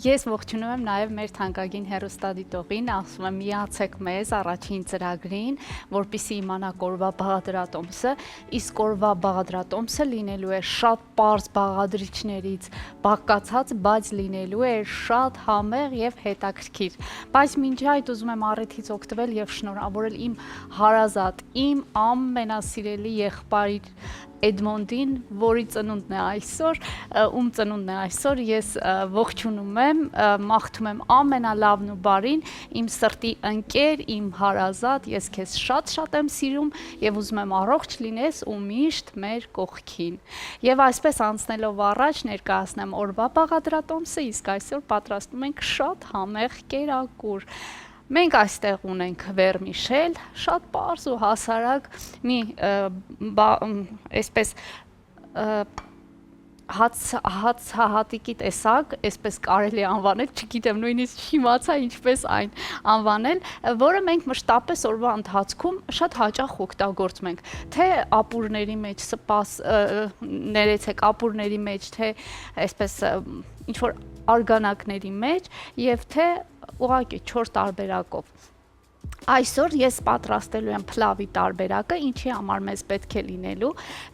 Ես ողջունում եմ նաև մեր թանկագին հեռուստադիտողին, ասում եմ միացեք մեզ առաջին ծրագրին, որպեսզի իմանաք օրվա բաղադրատոմսը, իսկ օրվա բաղադրատոմսը լինելու է շատ պարզ բաղադրիչներից բաղկացած, բայց լինելու է շատ համեղ եւ հետաքրքիր։ Բայց մինչ այդ ուզում եմ առիթից օգտվել եւ շնորհավորել իմ հարազատ, իմ ամենասիրելի եղբայր Էդմոնդին, որի ծնունդն է այսօր, ում ծնունդն է այսօր, ես ողջունում եմ, մաղթում եմ ամենալավն ու բարին, իմ սրտի ընկեր, իմ հարազատ, ես քեզ շատ եմ սիրում եւ ուզում եմ առողջ լինես ու միշտ մեր կողքին։ Եվ այսպես անցնելով առաջ ներկայացնեմ օրվա բաղադրատոմսը, իսկ այսօր պատրաստում ենք շատ համեղ կերակուր։ Մենք այստեղ ունենք վերմիշել, շատ պարզ ու հասարակ մի այսպես հացահատիկի տեսակ, այսպես կարելի անվանել, չգիտեմ, նույնիսկ չիմացա ինչպես այն անվանել, որը մենք մշտապես օրվա ընթացքում շատ հաճախ օգտագործում ենք, թե ապուրների մեջ ներեցեք ապուրների մեջ, թե այսպես ինչ-որ արգանակների մեջ եւ թե ուղղակի 4 տարբերակով։ Այսօր ես պատրաստելու եմ փլավի տարբերակը, ինչի համար մեզ պետք է լինելու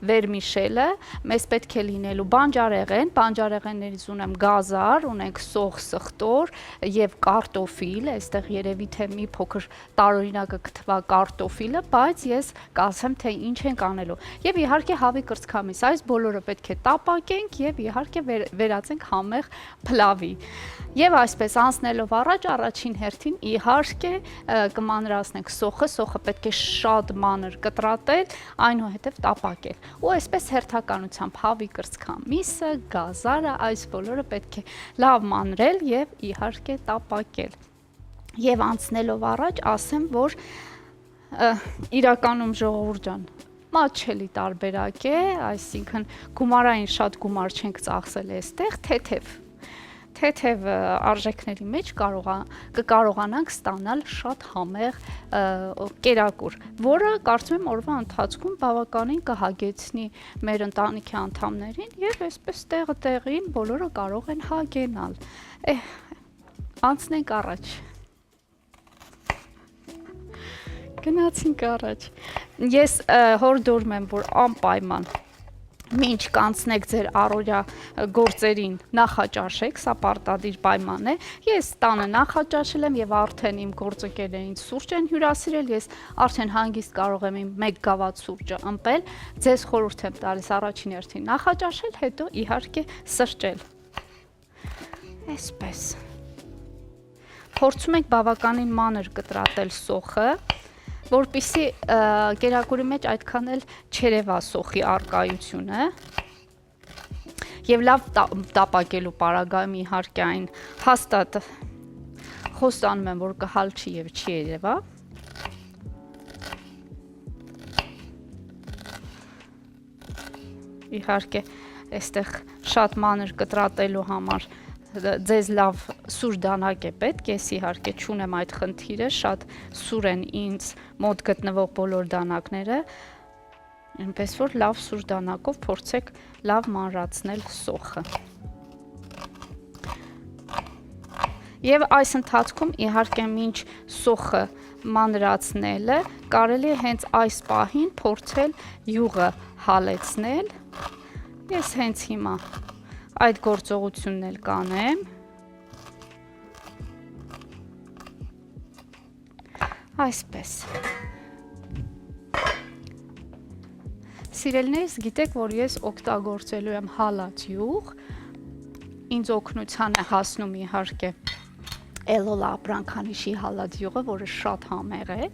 վերմիշելը, մեզ պետք է լինելու բանջարեղեն, բանջարեղեններից ունեմ գազար, ունենք սող սխտոր եւ կարտոֆիլ, այստեղ երևի թե մի փոքր տարօրինակը կթվա կարտոֆիլը, բայց ես կասեմ թե ինչ ենք անելու։ Եվ իհարկե հավի կրծքամիս, այս բոլորը պետք է տապակենք եւ իհարկե վերածենք համեղ փլավի։ Եվ այսպես անցնելով առաջ, առաջին հերթին իհարկե կմանրացնենք սոխը պետք է շատ մանր կտրատել, այնուհետև տապակել։ Ու այսպես հերթականությամբ հավի կրծքամիսը, գազարը, այս բոլորը պետք է լավ մանրել եւ իհարկե տապակել։ Եվ անցնելով առաջ, ասեմ, որ իրականում ժողովուրդ ջան, մատչելի տարբերակ է, այսինքն գումարային շատ գումար չենք ծախսել այստեղ, թեթև արժեքների մեջ կկարողանանք ստանալ շատ համեղ կերակուր, որը կարծում եմ օրվա ընթացքում բավականին կհագեցնի մեր ընտանիքի անդամներին եւ այսպես տեղը տեղին բոլորը կարող են հագենալ։ Անցնենք առաջ։ Գնացինք առաջ։ Ես հորդորում եմ, որ անպայման մինչ կանցնեք ձեր առօրյա գործերին նախաճաշեք, սա պարտադիր պայման է։ Ես տանը նախաճաշել եմ եւ արդեն իմ գործընկերներին սուրճ են հյուրասիրել, ես արդեն հանգիստ կարող եմ իմ 1 գավաթ սուրճը ըմպել։ Ձեզ խորհուրդ եմ տալիս առաջին հերթին նախաճաշել, հետո իհարկե սրճել։ Այսպես։ Փորձում ենք բավականին մանր կտրատել սոխը, որպեսզի կերակուրի մեջ այդքան էլ չերևա սոխի առկայությունը եւ լավ տապակելու պարագայում իհարկե այն հաստատ խոստանում եմ, որ կհալչի եւ չի երևա։ Իհարկե այստեղ շատ մանր կտրատելու համար ձեզ լավ սուր դանակ է պետք, ես իհարկե չունեմ այդ խնդիրը, շատ սուր են ինձ մոտ գտնվող բոլոր դանակները, այնպես որ լավ սուր դանակով փորձեք լավ մանրացնել սոխը։ Եվ այս ընթացքում իհարկե մինչ սոխը մանրացնելը կարելի է հենց այս պահին փորձել յուղը հալեցնել։ Ես հենց հիմա այդ գործողությունն էլ կանեմ։ Այսպես։ Սիրելիներս, գիտեք, որ ես օգտագործելու եմ հալած յուղ, ինձ օգնության է հասնում իհարկե Էլոլա ապրանքանիշի հալած յուղը, որը շատ համեղ է։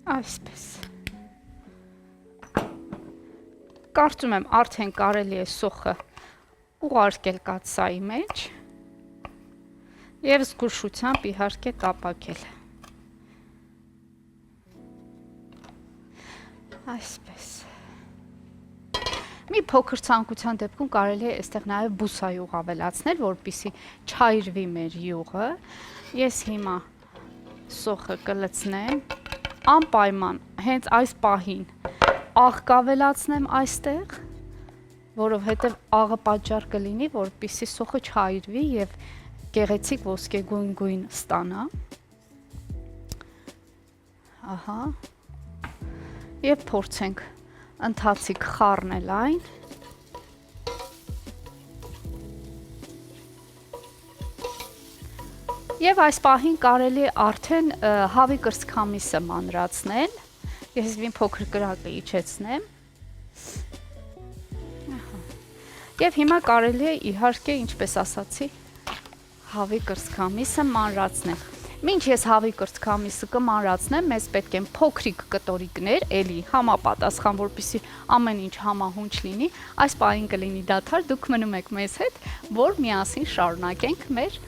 Այսպես։ Կարծում եմ արդեն կարելի է սոխը ուղարկել կաթսայի մեջ եւ զգուշությամբ իհարկե տապակել։ Այսպես։ Մի փոքր ցանկության դեպքում կարելի է այստեղ նաեւ բուսայուղ ավելացնել, որպեսզի չայրվի մեր յուղը։ Ես հիմա սոխը կլցնեմ, անպայման հենց այս պահին աղ կավելացնեմ այստեղ, որովհետև աղը պատճառ կլինի, որպեսզի սոխը չայրվի եւ գեղեցիկ ոսկեգույն գույն ստանա։ Ահա։ Եվ փորձենք ընթացիկ խառնել այն։ Եվ այս պահին կարելի է արդեն հավի կրծքամիսը մանրացնել։ Ես մի փոքր կրակը իջեցնեմ։ Եվ հիմա կարելի է իհարկե, ինչպես ասացի, հավի կրծքամիսը մանրացնել։ Մինչ ես հավի կրծքամիսը կմանրացնեմ, մեզ պետք են փոքրիկ կտորիկներ, էլի համապատասխան, որպեսզի ամեն ինչ համահունչ լինի, այս պահին կլինի դադար, դուք մնում եք մեզ հետ, որ միասին շարունակենք մեր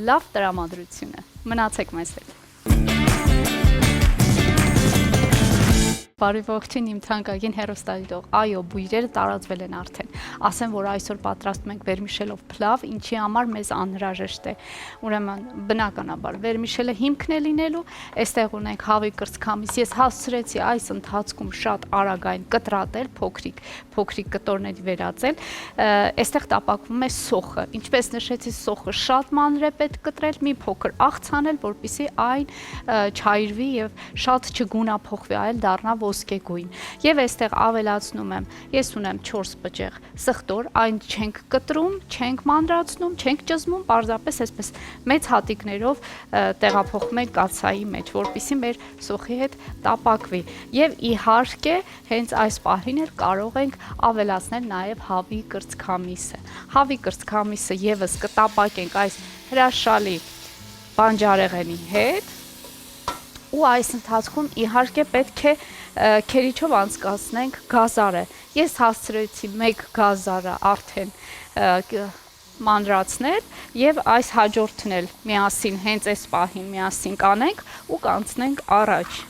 լավ տրամադրությունը։ Մնացեք մեզ հետ։ Բարի ողջույն իմ թանկագին հեռուստադիտող, այո, բույրերը տարածվել են արդեն, ասեմ, որ այսօր պատրաստում ենք վերմիշելով փլավ, ինչի համար մեզ անհրաժեշտ է, ուրեմն բնականաբար վերմիշելը հիմքն է լինելու, այստեղ ունենք հավի կրծքամիս, ես հասցրեցի այս ընթացքում շատ արագային կտրատել, փոքրիկ կտորների վերածել, այստեղ տապակվում է սոխը, ինչպես նշեցի, սոխը շատ մանր է պետք կտրել, մի փոքր աղցանել, որպեսզի այն չայրվի եւ շատ չգունափոխվի, այլ դառնա ոսկեգույն։ Եվ այստեղ ավելացնում եմ, ես ունեմ 4 բջեղ սխտոր, այն չենք կտրում, չենք մանրացնում, չենք ճզմում, պարզապես այսպես մեծ հատիկներով տեղափոխում ենք կաթսայի մեջ, որպեսզի մեր սոխի հետ տապակվի։ Եվ իհարկե, հենց այս պահին էլ կարող ենք ավելացնել նաև հավի կրծքամիսը։ Հավի կրծքամիսը եւս կտապակենք այս հրաշալի բանջարեղենի հետ։ Ու այս ընթացքում իհարկե պետք է քերիչով անցկացնենք գազարը։ Ես հասցրեցի 1 գազարը արդեն մանրացնել եւ այս հաջորդն էլ միասին հենց այս պահին միասին կանենք ու կանցնենք առաջ։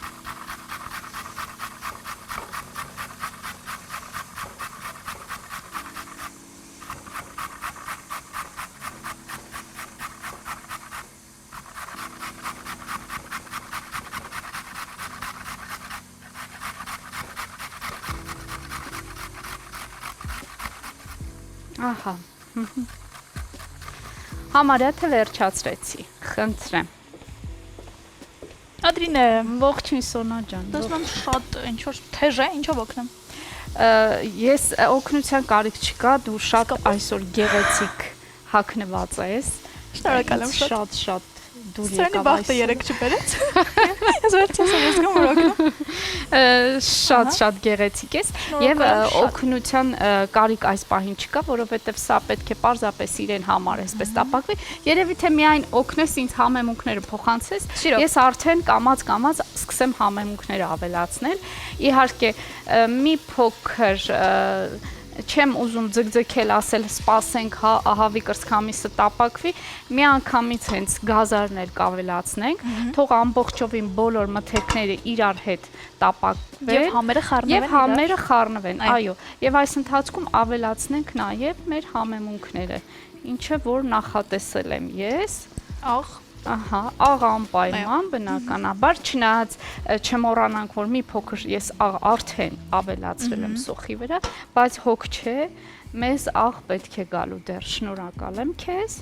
Ահա, համարյա թե վերջացրեցի, խնդրեմ։ Ադրինե, Ողջույն Սոնա ջան։ դասում շատ ինչ-որ թեժ է, ինչով օգնեմ։ Ես օգնության կարիք չկա, դու շատ այսօր գեղեցիկ հագնված ես։ Շնորհակալ եմ շատ։ Շատ դուր Սրանի եկավ բախտը երեք չբերեց։ Ես վերջից եմ զգում որ օգնում։ Շատ գեղեցիկ ես եւ օգնության կարիք այս պահին չկա, որովհետեւ սա պետք է պարզապես իրեն համար էսպես տապակվի։ Երևի թե միայն օգնես ինձ համեմունքները փոխանցես, ես արդեն կամած սկսեմ համեմունքները ավելացնել։ Իհարկե մի փոքր չեմ ուզում ձգձգել ասել սպասենք հավի կրծքամիսը տապակվի, մի անգամից հենց գազարն էլ կավելացնենք, թող ամբողջովին բոլոր մթերքները իրար հետ տապակվեն եւ համերը խառնվեն։ Այո, եւ այս ընթացքում ավելացնենք նաեւ մեր համեմունքները, ինչը որ նախատեսել եմ ես։ Ահա, աղ անպայման բնականաբար, չնայած չմոռանանք, որ մի փոքր ես աղ արդեն ավելացրել եմ սոխի վրա, բայց հոգ չէ, մեզ աղ պետք է գալու դեռ, շնորհակալ եմ քեզ։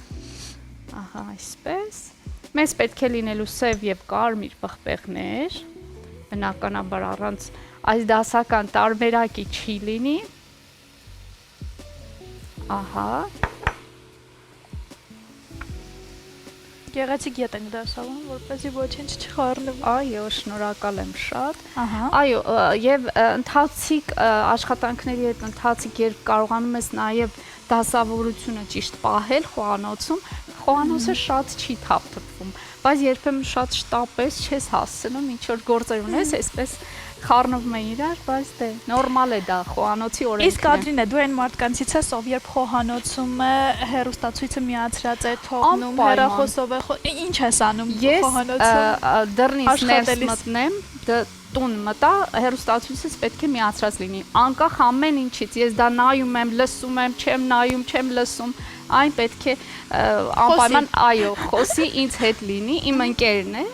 Ահա, այսպես։ Մեզ պետք է լինելու սև եւ կարմիր պղպեղներ, բնականաբար առանց այս դասական տարբերակի չի լինի։ Ահա։ Գեղեցիկ ետ ենք դասավում, որպեսզի ոչինչ չխառնվի։ Այո, շնորհակալ եմ շատ։ Այո, եւ ընթացիկ աշխատանքների հետ ընթացիկ երբ կարողանում ես նաեւ դասավորությունը ճիշտ պահել խոհանոցում, խոհանոցը շատ չի թափթփվում, բայց երբեմն շատ շտապես չես հասցնում, ինչ որ գործեր ունես, այսպես խառնվում է իրար, բայց դե նորմալ է դա խոհանոցի օրենքն է։ Իսկ Ադրինե, դու այն մարդկանցից ես, ով երբ խոհանոցում է հեռուստացույցը միացրած է թողնում, հեռախոսով է, ինչ ես անում խոհանոցում։ Ես դռնից ներս մտնեմ, տուն մտա, հեռուստացույցս պետք է միացրած լինի, անկախ ամեն ինչից, ես դա նայում եմ, լսում եմ, չեմ նայում, չեմ լսում, այն պետք է անպայման այո, խոսի ինձ հետ լինի, իմ ընկերն է։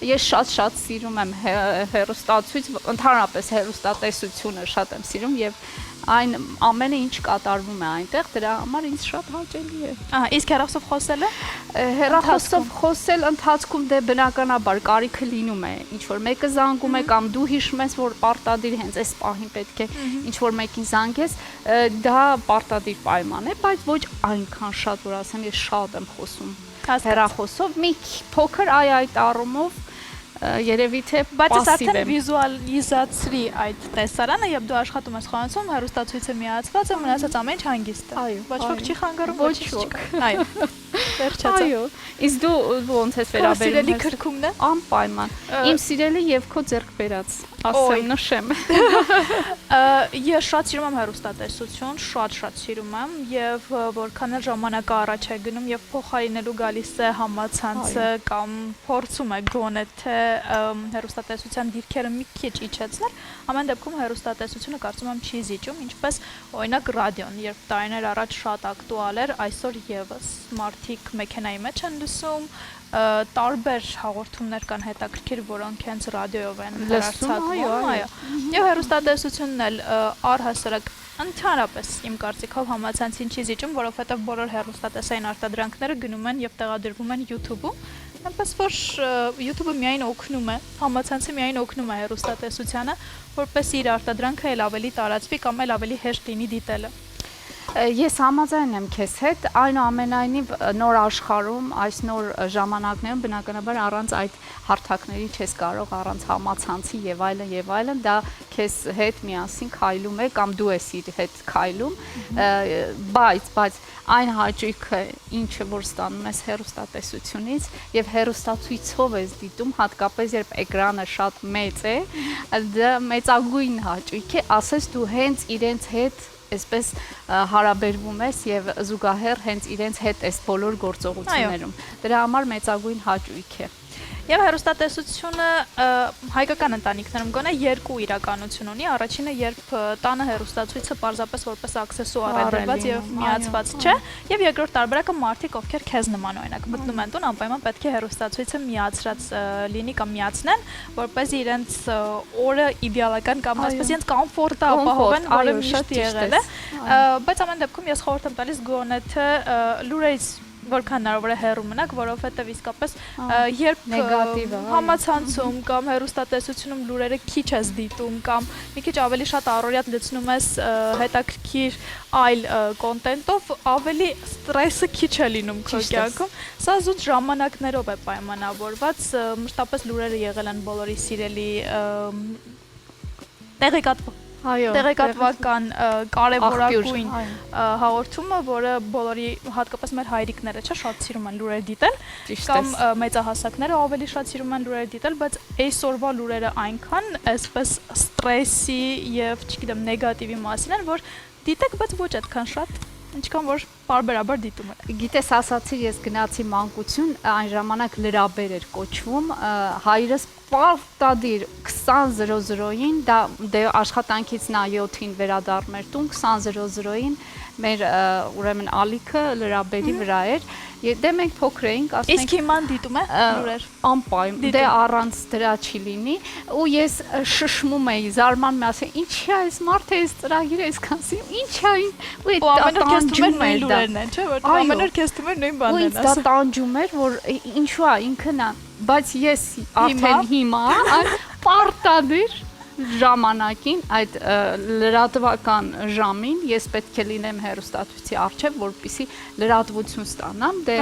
Ես շատ սիրում եմ հեռուստացույց, ընդհանրապես հեռուստատեսությունը շատ եմ սիրում եւ այն ամենը ինչ կատարվում է այնտեղ, դրա համար ինձ շատ հաճելի է։ Իսկ հեռախոսով խոսելը։ Հեռախոսով խոսել ընթացքում դե բնականաբար կարիքը լինում է, ինչ որ մեկը զանգում է կամ դու հիշում ես, որ պարտադիր հենց այս պահին պետք է ինչ որ մեկին զանգես, դա պարտադիր պայման է, բայց ոչ այնքան շատ, որ ասեմ, ես շատ եմ խոսում հեռախոսով, մի փոքր այդ առումով երևի թե բայց ես պասիվ արդեն եմ։ վիզուալիզացրի այդ տեսարանը, եւ դու աշխատում ես խանութում, հեռուստացույցը միացված է, մնացած ամեն ինչ հանգիստ է։ Ոչ ոք չի խանգարում, ոչ ոք։ Այո։ Վերջացա։ Այո, իսկ դու ոնց ես վերաբերում։ Սիրելի քրքումն է։ Անպայման։ Իմ սիրելի եւ քո ձեռք բերած, ասեմ, նշեմ։ Ես շատ սիրում եմ հեռուստատեսություն, շատ սիրում եմ եւ որքան էլ ժամանակը առաջ է գնում եւ փոխարինելու գալիս է համացանցը կամ փորձում է գոնե թե հեռուստատեսության դիրքերը մի քիչ իջեցնել, ամեն դեպքում հեռուստատեսությունը կարծում եմ չի զիջում, ինչպես օրինակ ռադիոն, երբ տարիներ առաջ շատ ակտուալ էր, այսօր եւս մարդիկ մեքենայի մեջ են լսում, տարբեր հաղորդումներ կան հետաքրքիր, որոնք հենց ռադիոյով են հեռարձակվում, այո։ Եվ հեռուստատեսությունն էլ առհասարակ ընդհանրապես իմ կարծիքով համացանցին չի զիջում, որովհետև բոլոր հեռուստատեսային արտադրանքները գնում են եւ տեղադրվում են YouTube-ում, այնպես որ YouTube-ը միայն օգնում է, համացանցը միայն օգնում է հեռուստատեսությանը, որպես իր արտադրանքը էլ ավելի տարածվի կամ էլ ավելի հեշտ լինի դիտելը։ Ես համաձայն եմ քեզ հետ, այնուամենայնիվ նոր աշխարհում, այս նոր ժամանակներում բնականաբար առանց այդ հարթակների չես կարող, առանց համացանցի եւ այլն, դա քեզ հետ միասին քայլում է կամ դու ես իր հետ քայլում, բայց այն հաճույքը, ինչը որ ստանում ես հեռուստատեսությունից եւ հեռուստացույցով ես դիտում, հատկապես երբ էկրանը շատ մեծ է, դա մեծագույն հաճույք է, ասես դու հենց իրենց հետ այսպես հարաբերվում ես եւ զուգահեռ հենց իրենց հետ ես բոլոր գործողություններում։ Դրա համար մեծագույն հաճույք է։ Եվ հեռուստատեսությունը հայկական ընտանիքներում գոնե երկու իրականություն ունի։ Առաջինը, երբ տանը հեռուստացույցը պարզապես որպես աքսեսուար է դրված եւ միացված չէ, եւ երկրորդ տարբերակը մարդիկ, ովքեր քեզ նման օրինակ մտնում են տուն, անպայման պետք է հեռուստացույցը միացրած լինի կամ միացնեն, որպեսզի իրենց օրը իդեալական կամ ասես իրենց կոմֆորտը ապահովեն, որը միշտ եղել է։ Բայց ամեն դեպքում ես խորհուրդ եմ տալիս գոնե թե լուրերից որքան հնարավոր է հեռու մնաք, որովհետև իսկապես երբ համացանցում կամ հեռուստատեսությունում լուրերը քիչ ես դիտում կամ մի քիչ ավելի շատ առօրյատ լցնում ես հետաքրքիր այլ կոնտենտով, ավելի ստրեսը քիչ է լինում քո կյանքում։ Սա զուտ ժամանակներով է պայմանավորված, մշտապես լուրերը եղել են բոլորի սիրելի տեղեկատվական կարևորագույն հաղորդումը, որը բոլորի, հատկապես մեր հայրիկները շատ սիրում են լուրեր դիտել, կամ մեծահասակները ավելի շատ սիրում են լուրեր դիտել, բայց այսօրվա լուրերը այնքան այսպես ստրեսի եւ, չգիտեմ, նեգատիվի մասին են, որ դիտեք, բայց ոչ այդքան շատ, ինչքան որ պարբերաբար դիտում եք։ Գիտես, ասացիր, ես գնացի մանկություն, այն ժամանակ լրաբեր էր կոչվում, հայրս պարտադիր 20:00-ին, դա աշխատանքից նա 7-ին վերադառնում էր տուն, 20:00-ին մեր ուրեմն ալիքը լրաբերի վրա էր, դե մենք փոքր էինք, ասենք։ Իսկ հիմա դիտում է լուրեր։ Անպայման, դե առանց դրա չի լինի, ու ես շշմում էի, զարմանում եմ, ասեմ, ի՞նչ է այս մարդը, այս ծրագիրը այսքան սիրում, ի՞նչ է այն, ու ամեն օր քեզ թվում էր նույն լուրերն են, չէ՞, որ ամեն օր քեզ թվում էր նույն բանն են, ասա։ Դա տանջում էր, որ ինչու է ինքն է, բայց ես արդեն հիմա պարտադիր ժամանակին այդ լրատվական ժամին ես պետք է լինեմ հեռուստացույցի առջև, որպեսզի լրատվություն ստանամ, դե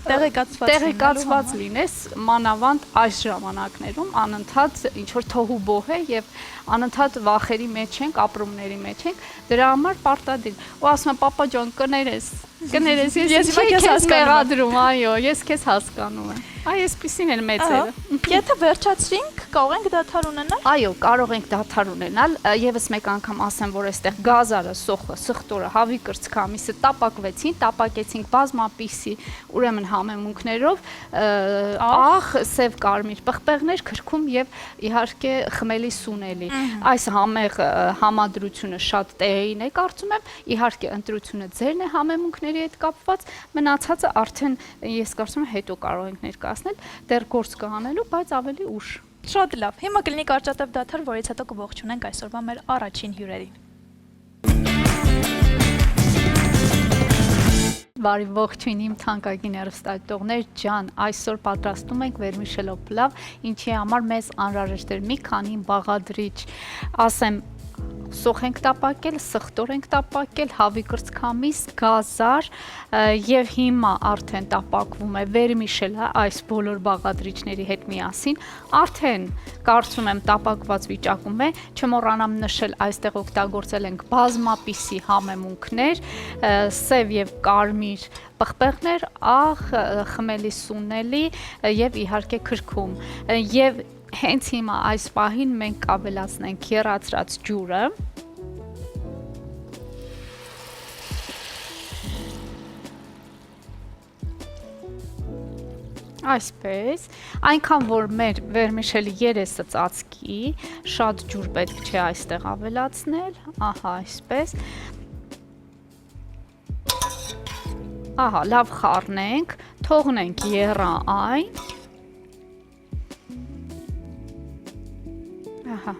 տեղեկացված լինես, մանավանդ այս ժամանակներում անընդհատ ինչ որ թոհուբոհ է եւ անընդհատ վախերի մեջ ենք, ապրումների մեջ ենք, դրա համար պարտադիր։ Ու ասում եմ, պապա ջան, կներես, ես հիմա քեզ հասկանում եմ, այո, ես քեզ հասկանում եմ։ Այ այսպեսին էլ մեծերը։ Եթե վերջացրինք, կարող ենք դադար ունենալ։ Այո, կարող ենք դադար ունենալ։ Եվս մեկ անգամ ասեմ, որ այստեղ գազարը, սոխը, սխտորը, հավի կրծքամիսը տապակեցինք բազմապիսի, ուրեմն համեմունքներով, աղ, սև կարմիր պղպեղներ, քրքում եւ իհարկե խմելի սունելի։ Այս համեղ համադրությունը շատ տեղին է, կարծում եմ, իհարկե ընտրությունը ձերն է համեմունքների բաղադրիչների հետ կապված, մնացածը արդեն ես կարծում եմ հետո կարող ենք ներկայացնել, դեռ գործ կանելու, բայց ավելի ուշ։ Շատ լավ։ Հիմա կլինի կարճատև դադար, որից հետո կողջունենք այսօրվա մեր առաջին հյուրերին։ Բարի ողջույն իմ թանկագին հեռուստադիտողներ ջան, այսօր պատրաստում ենք վերմիշելով պլավ, ինչի համար մեզ անհրաժեշտ էր մի քանի բաղադրիչ, ասեմ սոխ ենք տապակել, սխտոր ենք տապակել, հավի կրծքամիս, գազար եւ հիմա արդեն տապակվում է վերմիշելը այս բոլոր բաղադրիչների հետ միասին, արդեն կարծում եմ տապակված վիճակում է, չմոռանամ նշել, այստեղ օգտագործել ենք բազմապիսի համեմունքներ, սև եւ կարմիր պղպեղներ, աղ, խմելի սունելի եւ իհարկե քրքում եւ հենց հիմա այս պահին մենք կավելացնենք եռացրած ջուրը, այսպես, այնքան որ մեր վերմիշելի երեսը ծածկի, շատ ջուր պետք չէ այստեղ ավելացնել, ահա այսպես, ահա լավ խառնենք, թողնենք եռա այն, ահա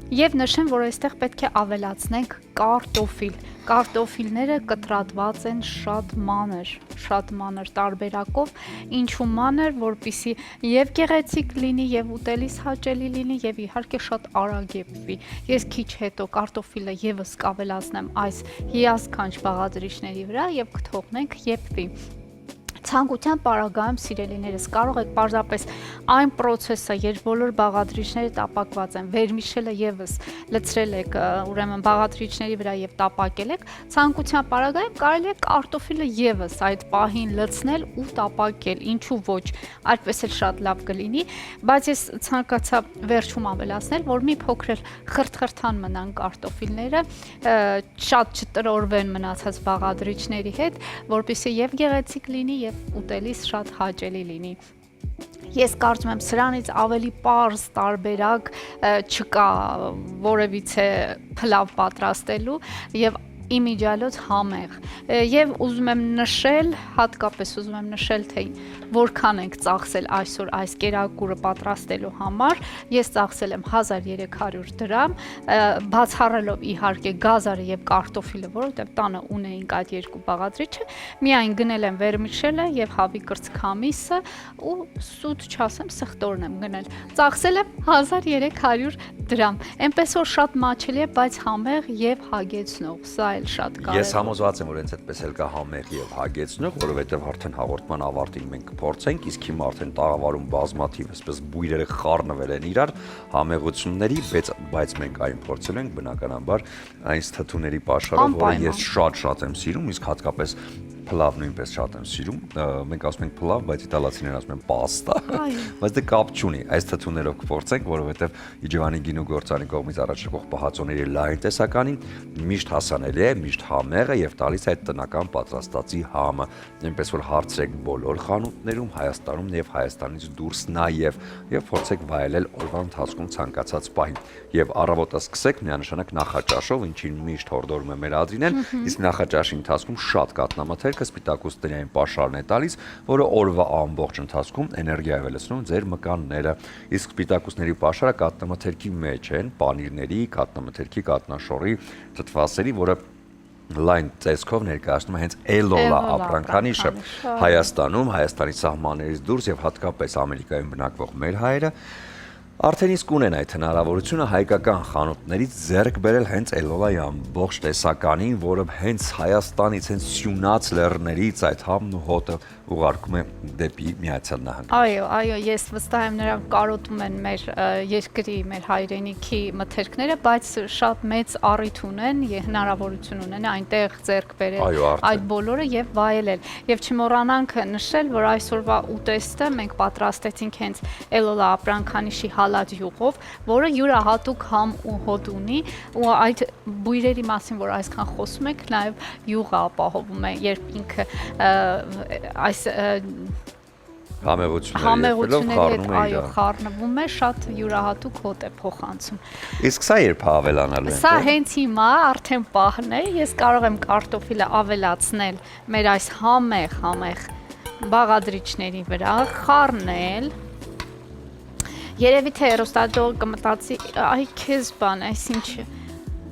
Եվ նշեմ, որ այստեղ պետք է ավելացնենք կարտոֆիլ։ Կարտոֆիլները կտրատված են շատ մանր տարբերակով, ինչու մանր, որպեսզի եւ գեղեցիկ լինի, եւ ուտելիս հաճելի լինի, եւ իհարկե շատ արագ եփվի։ Ես քիչ հետո կարտոֆիլը եւս կավելացնեմ այս հիասքանչ բաղադրիչների վրա եւ կթողնենք եփվի։ Ցանկության պարագայում սիրելիներս կարող եք պարզապես այն process-ը, երբ բոլոր բաղադրիչները տապակված են, վերմիշելը եւս լցրել եք, ուրեմն բաղադրիչների վրա եւ տապակել եք, ցանկության պարագայում կարելի է կարտոֆիլը եւս այդ պահին լցնել ու տապակել, ինչու ոչ, այդպես էլ շատ լավ կլինի, բայց ես ցանկացա վերջում ավելացնել, որ մի փոքր խրթխրթան մնան կարտոֆիլները, շատ չտրորվեն մնացած բաղադրիչների հետ, որպեսզի եւ գեղեցիկ լինի եւ ուտելիս շատ հաճելի լինի։ Ես կարծում եմ սրանից ավելի պարզ տարբերակ չկա որևիցե փլավ պատրաստելու եւ իմիջիալոց համեղ եւ ուզում եմ նշել, հատկապես ուզում եմ նշել, թե որքան ենք ծախսել այսօր այս կերակուրը պատրաստելու համար, ես ծախսել եմ 1300 դրամ, բացառելով իհարկե գազարը եւ կարտոֆիլը, որովհետեւ տանը ունեինք այդ երկու բաղադրիչը, միայն գնել եմ վերմիշելը եւ հավի կրծքամիսը ու սուտ չասեմ սխտորն եմ գնել։ Ծախսել եմ 1300 դրամ։ Էնպես որ շատ մաչելի է, բայց համեղ եւ հագեցնող։ Սա շատ կարևոր։ Ես համոզված եմ, որ հենց այդպես էլ կա համեղ եւ հագեցնող, որովհետեւ արդեն հաղորդման ավարտին մենք կփորձենք, իսկ հիմա արդեն տաղավարում բազմաթիվ այսպես բույրերը խառնվել են իրար համեղությունների, բայց մենք այն փորձել ենք բնականաբար այն թթուների պաշարով, որը ես շատ եմ սիրում, իսկ հատկապես փլավ նույնպես շատ եմ սիրում։ Մենք ասում ենք փլավ, բայց իտալացիներն ասում են պաստա։ Բայց դա կապ չունի։ Այս թթուներով կփորձենք, որովհետև Իջևանի գինու գործարանի կողմից առաջարկող պահածոների լայն տեսականին միշտ հասանելի է, միշտ համեղ է եւ տալիս այդ տնական պատրաստածի համը։ Այնպես որ հարցրեք բոլոր խանութներում Հայաստանում եւ Հայաստանից դուրս եւ փորձեք վայելել օրվա ընթացքում ցանկացած պահին։ Եվ առավոտը սկսեք միանշանակ նախաճաշով, ինչին միշտ հորդորում եմ մեր Ադրինեն, իսկ նախաճաշի ընթացքում շատ կատնամթերքը սպիտակուստերային պաշարն է տալիս, որը օրվա ամբողջ ընթացքում էներգիա է վելացնում ձեր մկանները։ Իսկ սպիտակուստների պաշարը կատնամթերքի մեջ են պանիրների, կատնամթերքի, կատնաշորի, թթվասերի, որը լայն ծեսքով ներկայացնում է հենց էլոլա ապրանքանիշը Հայաստանում, Հայաստանի սահմաններից դուրս եւ հատկապես Ամերիկայում բնակվող մեր հայերը արդեն իսկ ունեն այդ հնարավորությունը հայկական խանութներից ձեռք բերել հենց էլոլայի ամբողջ տեսականին, որը հենց Հայաստանից, հենց Սյունած լեռներից այդ համն ու հոտը ուղարկում է դեպի Միացյալ Նահանգներ։ Այո, ես վստահ եմ նրանք կարոտում են մեր երկրի, մեր հայրենիքի մթերքները, բայց շատ մեծ առիթ ունեն եւ հնարավորություն ունեն այնտեղ ձեռք բերել այդ բոլորը եւ վայելել։ Եվ չմոռանանք նշել, որ այսօրվա ուտեստը մենք պատրաստեցինք հենց էլոլա ապրանքանիշի հալած յուղով, որը յուրահատուկ համ ու հոտ ունի, ու այդ բույրերի մասին, որ այսքան խոսում եք, նաեւ յուղը ապահովում է, երբ ինքը այս համեղությունների հետ, այո, խառնվում է, շատ յուրահատուկ հոտ է փոխանցում։ Իսկ սա երբ ավելանալու է։ Սա հենց հիմա արդեն պահն է, ես կարող եմ կարտոֆիլը ավելացնել մեր այս համեղ բաղադրիչների վրա, խառնել։ Երևի թե հեռուստադիտողը կմտածի, այ քեզ բան, այսինչ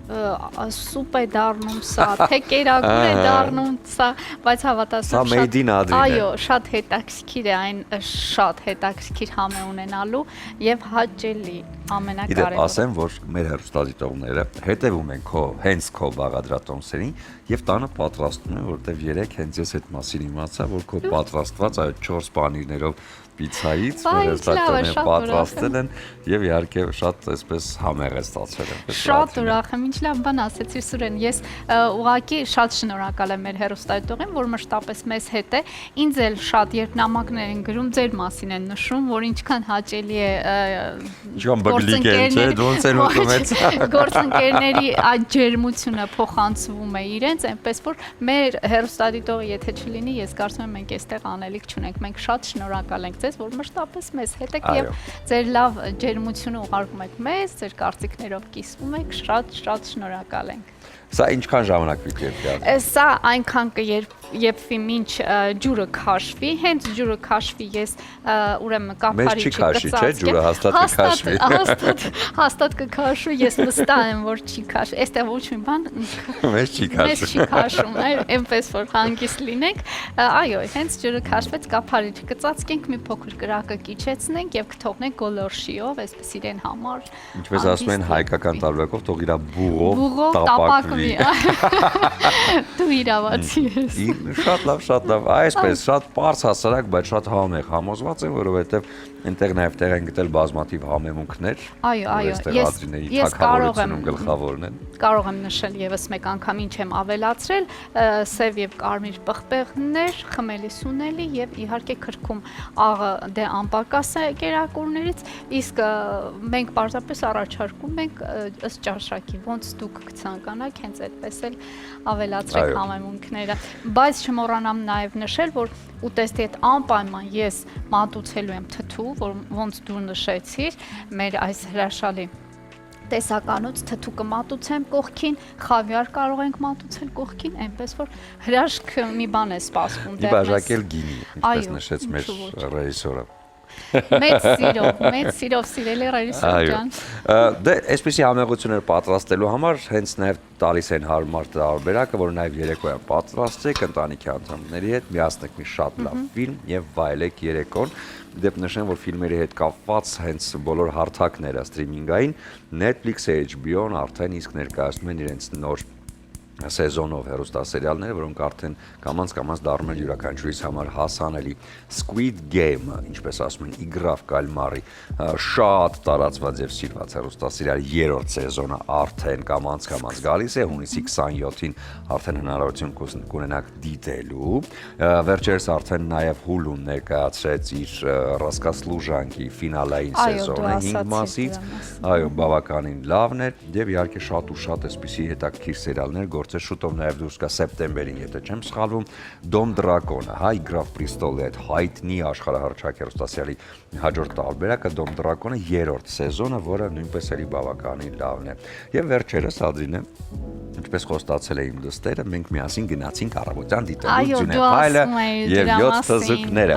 սուպ է դառնում սա, թե կերակուր է դառնում սա, բայց հավատացեք շատ, այո, շատ հետաքրքիր է այն, շատ հետաքրքիր համ է ունենալու եւ հաճելի ամենակարևորը։ Իդեպ ասեմ, որ մեր հեռուստադիտողները հետևում են հենց քո բաղադրատոմսերին եւ տանը պատրաստում են, որտեվ երեք հենց ես այդ մասին իմացա, որ քո պատրաստված այդ 4 պանիրներով պիցայից մեր հեռուստադիտողները պատրաստել են եւ իհարկե շատ այսպես համեղ է ստացվել այնպես։ Շատ ուրախ եմ, ինչ լավ բան ասեցիր Սուրեն, ես ուղղակի շատ շնորհակալ եմ մեր հեռուստադիտողին, որ մշտապես մեզ հետ է։ Ինձ էլ շատ երբ նամակներ են գրում, ձեր մասին են նշում, որ ինչքան հաճելի է գործընկերների այդ ջերմությունը փոխանցվում է իրենց, այնպես որ մեր հեռուստադիտողը եթե չլինի, ես կարծում եմ մենք այստեղ անելիք չունենք, մենք շատ շնորհակալ ենք ձեզ, որ մշտապես մեզ հետ եք եւ ձեր լավ ջերմությունը ուղարկում եք մեզ, ձեր կարծիքներով կիսվում եք, շատ շնորհակալ ենք։ Սա ինչքան ժամանակ պիտի երկարի։ Սա այնքան կերպվի մինչ ջուրը քաշվի, հենց ջուրը քաշվի ես ուրեմն կափարիչը կծածկեմ։ Հաստատ կքաշվի, ես վստահ եմ, որ չի քաշվի։ Այստեղ ոչ մի բան մեզ չի քաշում, այնպես որ հանգիստ լինենք։ Այո, հենց ջուրը քաշվեց, կափարիչը կծածկենք, մի փոքր կրակը կիչեցնենք եւ կթողնենք գոլորշիով, այսպես իրեն համար։ Ինչպես ասում են հայկական տարբերակով, թող իրա բուղով տապակվի։ Դու իրավացի ես։ Շատ լավ, այսպես շատ պարզ հասարակ, բայց շատ համեղ համոզված եմ, որովհետև այնտեղ նաև տեղ են գտել բազմաթիվ համեմունքներ։ Այո, ես կարող եմ նշել եւս մեկ անգամ ինչ եմ ավելացրել, սև եւ կարմիր պղպեղներ, խմելի սունելի եւ իհարկե քրքում աղը դե անպակաս է կերակուրներից, իսկ մենք պարզապես առաջարկում ենք ըստ ճաշակի, ոնց դուք կցանկանաք, հենց այդպես էլ ավելացրեք համեմունքները, բայց չմոռանամ նաև նշել, որ ուտեստի հետ անպայման ես մատուցելու եմ թթու, ոնց դու նշեցիր, մեր այս հրաշալի տեսականոց թթու կմատուցեմ կողքին, խավիար կարող ենք մատուցել կողքին, այնպես որ հրաշք մի բան է սպասվում դեռ մեզ։ Իբաժակել գինի, ինչպես նշեց մեր ռեժիսորը։ Մեծ սիրով սիրելի ռեժիսոր ջան։ Դե այսպեսի համեղություններ պատրաստելու համար հենց նաև տալիս են հարմար տարբերակը, որ նաև երեկոյան պատրաստեք ընտանիքի անդամների հետ, միացնեք մի շատ լավ ֆիլմ եւ վայելեք երեկոն։ Դեպ նշեմ, որ ֆիլմերի հետ կապված հենց բոլոր հարթակները սթրիմինգային Netflix-ը, HBO-ն արդեն իսկ ներկայացնում են իրենց նոր սեզոնով հեռուստասերիալները, որոնք արդեն կամաց դառնում են յուրաքանչյուրիս համար հասանելի։ Squid Game, ինչպես ասում են, Իգրա в կալմարի, շատ տարածված եւ սիրված հեռուստասերիալ 3-րդ սեզոնը արդեն կամաց գալիս է, հունիսի 27-ին արդեն հնարավորություն կունենաք դիտելու։ Վերջերս արդեն նաեւ Hulu-ն ներկայացրեց իր Ռասկասլուժանքի ֆինալային սեզոնը 5 մասից։ Այո, բավականին լավն էր եւ իհարկե շատ ու շատ էսպիսի հետաքրքիր սերիալներ գործեր շուտով նաև դուրս կա սեպտեմբերին, եթե չեմ սխալվում, Դոմ Դրակոնը, Իգրա в престоле, այդ հայտնի աշխարհահռչակ հեռուստասերիալի հաջորդ տարբերակը Դոմ Դրակոնը 3-րդ սեզոնը, որը նույնպես էլի բավականին լավն է։ Եվ վերջերս Ադրինե, ինչպես խոստացել էին դստերը, մենք միասին գնացինք առավոտյան դիտելու Ձյունեպայլը եւ 7 թզուկները։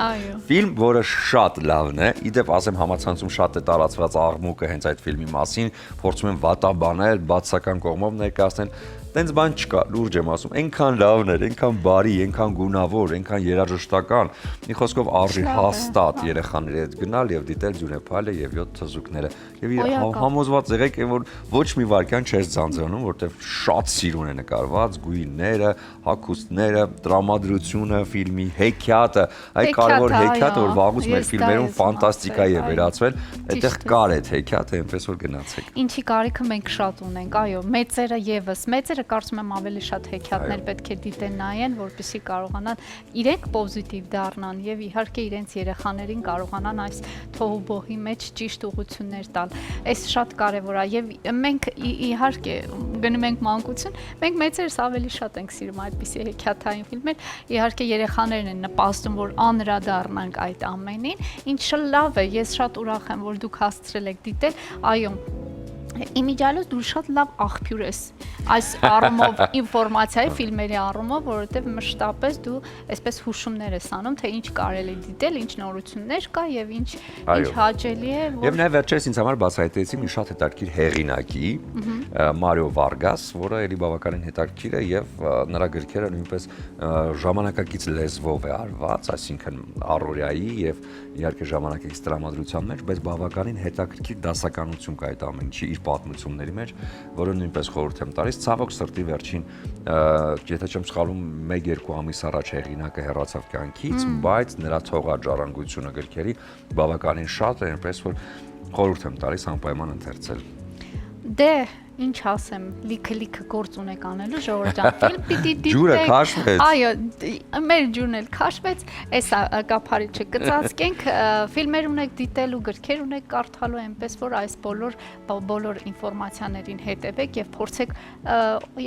Ֆիլմ, որը շատ լավն է, իդեպ ասեմ համացանցում շատ է տարածված աղմուկը հենց այդ ֆիլմի մասին, փորձում են վատաբանել, բացական կողմով ներկայացնել։ Տենց բան չկա, լուրջ եմ ասում, այնքան լավն էր, այնքան բարի, այնքան գունավոր, այնքան երաժշտական, մի խոսքով արժի հաստատ երեխաների հետ գնալ եւ դիտել Ձյունեպայլը եւ 7 թզուկները։ Եվ համոզված եղեք, որ ոչ մի վարքյան չես ձանձրանում, որտեվ շատ սիրուն է նկարված, գույները, հագուստները, տրամադրությունը, ֆիլմի հեքիաթը, այ կարևոր հեքիաթը, որ վաղուց մեր ֆիլմերում ֆանտաստիկայի է վերածվել, այդտեղ կար այդ հեքիաթը, այնպես որ գնացեք։ Ինչի կարիքը մենք շատ ունենք, այո, մեծերը եւս, մեծերը Ծնողները կարծում եմ ավելի շատ հեքիաթներ պետք է դիտեն նայեն, որպեսզի կարողանան իրենք պոզիտիվ դառնան եւ իհարկե իրենց երեխաներին կարողանան այս թողուբոհի մեջ ճիշտ ուղղություններ տալ։ Այս շատ կարեւոր է եւ մենք իհարկե գնում ենք մանկություն, մենք մեծերս ավելի շատ ենք սիրում այդպիսի հեքիաթային ֆիլմեր։ Իհարկե երեխաներն են նպաստում, որ անդրադառնանք այդ ամենին, ինչը լավ է, ես շատ ուրախ եմ, որ դուք հասցրել եք դիտել, այո, իմիջիալոց դու շատ լավ աղբյուր ես այս առումով ինֆորմացիայի ֆիլմերի առումով, որովհետև մշտապես դու այսպես հուշումներ ես անում, թե ինչ կարելի դիտել, ինչ նորություններ կա եւ ինչ հաճելի է, Եվ նաև վերջերս ինձ համար բացահայտեցի մի շատ հետաքրքիր հեղինակի Մարիո Վարգաս, որը էլի բավականին հետաքրքիր է եւ նրա գրքերը նույնպես ժամանակակից լեզվով է արված, այսինքն առօրյայի եւ իհարկե ժամանակակից տրամադրության մեջ, բայց բավականին հետաքրքիր դասականություն կա այդ ամեն ինչի իր պատմությունների մեջ, որը նույնպես խորհուրդ եմ տալիս, ցավոք սրտի վերջին, եթե չեմ սխալվում, 1-2 ամիս առաջ հեղինակը հեռացավ կյանքից, բայց նրա թողաջարանգությունը գրքերի բավականին շատ է, այնպես որ խորհուրդ եմ տալիս անպայման ընթերցել։ Դե ինչ ասեմ, լիքը գործ ունեք անելու ժողովուրդ ջան, ֆիլմ պիտի դիտեք։ Ջուրը քաշվեց։ Այո, մեր ջուրն էլ քաշվեց, էսա կափարիչը կծածկենք, ֆիլմեր ունեք դիտելու, գրքեր ունեք կարդալու, այնպես որ այս բոլոր ինֆորմացիաներին հետևեք եւ փորձեք,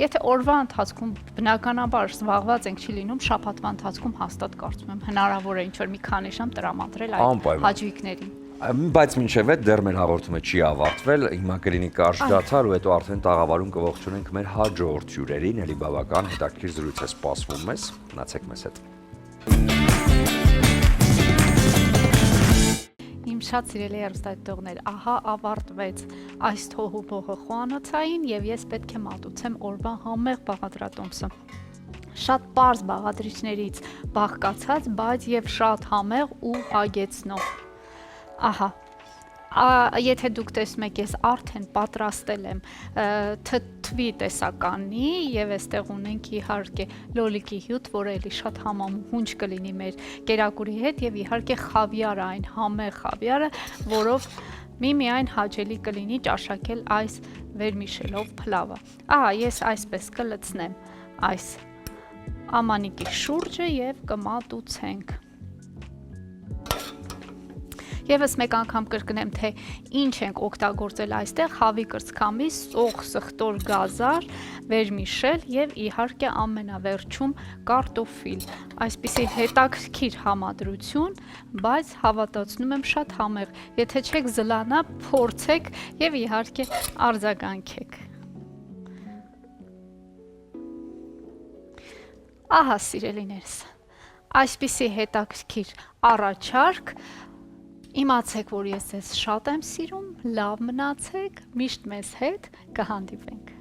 եթե օրվա ընթացքում բնականաբար զբաղված ենք չի լինում, շաբաթվա ընթացքում հաստատ կարծում եմ հնարավոր է ինչ-որ մի քանի ժամ տրամադրել այդ հաճույքներին։ Բայց մինչև այդ դեռ մեր հաղորդումը չի ավարտվել, հիմա կլինի կարճ դադար ու հետո արդեն տաղավարում կողջունենք մեր հաջորդ հյուրերին, էլի բավական հետաքրքիր զրույց է սպասվում մեզ, մնացեք մեզ հետ։ Իմ շատ սիրելի հեռուստադիտողներ, ահա ավարտվեց այս թողուբոհը խոհանոցային եւ ես պետք է մատուցեմ օրվա համեղ բաղադրատոմսը։ Շատ པարզ բաղադրիչներից բաղկացած, բայց եւ շատ համեղ ու հագեցնող։ Ահա, եթե դուք տեսնում եք, ես արդեն պատրաստել եմ թթվի տեսականի եւ այստեղ ունենք իհարկե լոլիկի հյութ, որը էլի շատ համահունչ կլինի մեր կերակուրի հետ եւ իհարկե խավիարը, այն համեղ խավիարը, որով միայն հաճելի կլինի ճաշակել այս վերմիշելով փլավը։ Ահա, ես այսպես կլցնեմ այս ամանիկի շուրջը եւ կմատուցենք։ Եվս մեկ անգամ կրկնեմ, թե ինչ ենք օգտագործել այստեղ, հավի կրծքամի, սոխ, սխտոր, գազար, վերմիշել եւ իհարկե ամենավերջում կարտոֆիլ։ Այսպիսի հետաքրքիր համադրություն, բայց հավատացնում եմ շատ համեղ։ Եթե չեք զլանա, փորձեք եւ իհարկե արձագանքեք։ Ահա, սիրելիներս, այսպիսի հետաքրքիր առաջարկ, իմացեք, որ ես ձեզ շատ եմ սիրում, լավ մնացեք, միշտ մեզ հետ կհանդիպենք։